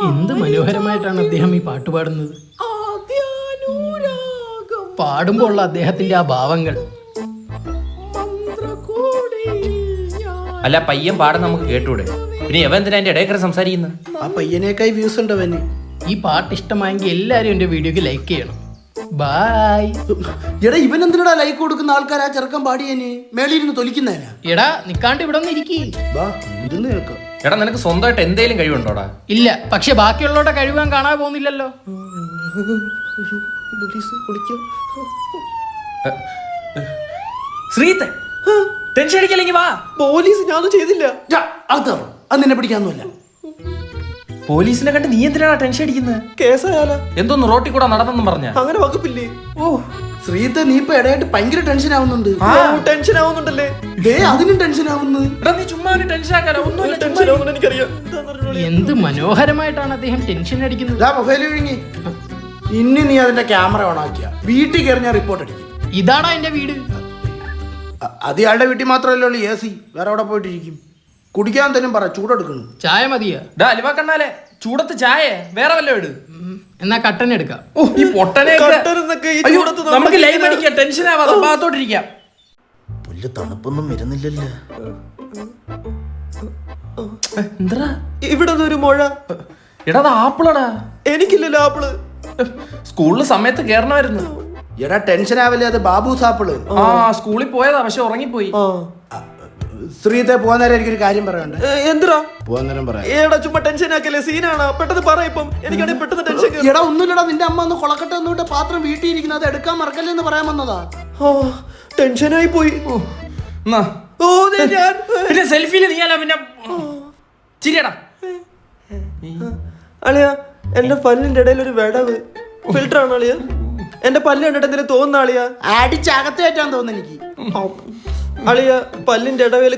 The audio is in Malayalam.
എന്ത് മനോഹരമായിട്ടാണ് അദ്ദേഹം ഈ പാട്ട് പാടുന്നത്. പാടുമ്പോൾ ഉള്ള അദ്ദേഹത്തിന്റെ ആ ഭാവങ്ങൾ. അല്ല പയ്യൻ പാടുന്ന നമുക്ക് കേട്ടൂടെ, പിന്നെ എവൻ എന്തിനാ എന്റെ ഇടയിൽ സംസാരിക്കുന്നത്? ആ പയ്യനേക്കായി വ്യൂസ് ഉണ്ടവന്. ഈ പാട്ട് ഇഷ്ടമായെങ്കിൽ എല്ലാരും എന്റെ വീഡിയോക്ക് ലൈക്ക് ചെയ്യണം. ബൈ. എടാ ഇവൻ എന്തിനാ ലൈക്ക് കൊടുക്കുന്ന ആൾക്കാർ ആ ചെറുക്കൻ പാടിയന് മേളിയിരുന്ന് തൊലിക്കുന്നതിനാ? എടാ നിക്കാണ്ട് ഇവിടെ ഒന്ന് ഇരിക്കി. ഇരുന്ന് കേൾക്കാം. എടാ നിനക്ക് സ്വന്തമായിട്ട് എന്തേലും കഴിവുണ്ടോടാ? ഇല്ല, പക്ഷെ ബാക്കിയുള്ളവരുടെ കഴിവാൻ കാണാൻ പോകുന്നില്ലല്ലോ. ശ്രീത്തെ ടെൻഷൻ അടിക്കല്ലെങ്കിൽ വാ. പോലീസ് ഞാനൊന്നും ചെയ്തില്ല. അത് നിന്നെ പിടിക്കാന്നല്ല. പോലീസിനെ കണ്ട് നീ എന്തിനാണ് ടെൻഷൻ അടിക്കുന്നത്? കേസായാല എന്തോന്ന് റോട്ടിൽ കൂടെ നടന്നെന്നും പറഞ്ഞ അങ്ങനെ വകുപ്പില്ലേ? ഓ ശ്രീത്തെ നീ ഇപ്പൊ ഇടയായിട്ട് ഭയങ്കര ടെൻഷൻ ആവുന്നുണ്ട്. ടെൻഷൻ ആവുന്നുണ്ടല്ലേ? അതിനും ടെൻഷൻ ആവുന്നു. നീ ചുമ്മാ ടെൻഷൻ ആക്കാലോ. ഒന്നും എനിക്കറിയാം. എന്ത് മനോഹരമായിട്ടാണ് അദ്ദേഹം ടെൻഷൻ അടിക്കുന്നത്. മൊബൈൽ വിഴുങ്ങി. ഇനി നീ അതിന്റെ ക്യാമറ ഓൺ ആക്കിയ വീട്ടിൽ കയറി ഞാൻ റിപ്പോർട്ട് അടിക്കും. ഇതാടാ എന്റെ വീട്. അത് ഇയാളുടെ വീട്ടിൽ മാത്രമല്ലേ ഉള്ളൂ AC. വേറെ അവിടെ പോയിട്ടിരിക്കും. കുടിക്കാൻ തന്നെ പറ, ചൂടെടുക്കണം. ചായ മതിയാ? അലുവ കണ്ണാലെ ചൂടത്ത് ചായ വേറെ വല്ല ഇട്. എന്നാ കട്ടൻ എടുക്കാം. ഈ പൊട്ടനെ നമുക്ക് ലൈവ് അടിക്കാം. ടെൻഷൻ ആവാതെ ഭാഗത്തോട്ടിരിക്കാം. പുല്ല് തണുപ്പൊന്നും വരുന്നില്ലല്ലോ. എന്താ ഇവിടെ ഒരു മുഴ? എടാ ആപ്പിളടാ. എനിക്കില്ലല്ലോ ആപ്പിള്. സ്കൂളിൽ സമയത്ത് കേറണമായിരുന്നു. എടാ ടെൻഷൻ ആവല്ലേ, അത് ബാബു സാപ്പിള്. ആ സ്കൂളിൽ പോയതാ, പക്ഷെ ഉറങ്ങിപ്പോയി. ശ്രീത്തെ പോകാൻ നേരം എനിക്കൊരു കാര്യം പറയണ്ടേ. എന്തിനാ പോകാൻ നേരം പറയാം. ഏടാ ചുമ്മാ ടെൻഷൻ ആക്കല്ലേ, സീനാണ്. പെട്ടെന്ന് പറ. ഇപ്പം എനിക്കാണെങ്കിൽ പെട്ടെന്ന് ടെൻഷൻ. എടാ ഒന്നുമില്ലടാ, നിന്റെ അമ്മ ഒന്ന് കൊളക്കട്ടെ എന്നിട്ട് പാത്രം വീട്ടിൽ ഇരിക്കുന്നത് എടുക്കാൻ മറക്കല്ലേ എന്ന് പറയാൻ വന്നതാ. ടെൻഷനായി പോയി. പിന്നെ സെൽഫിയിൽ നീയാലോ. പിന്നെ ചിരിയടാ. അളിയ എന്റെ പല്ലിന്റെ ഇടയിൽ ഒരു വിടവ്. ഫിൽറ്റർ ആണ് അളിയ. എന്റെ പല്ല് കണ്ടിട്ട് എന്തെങ്കിലും തോന്നുന്ന അളിയ? അടിച്ചകത്തേറ്റാൻ തോന്നുന്നു എനിക്ക്. അളിയ പല്ലിന്റെ ഇടവേല്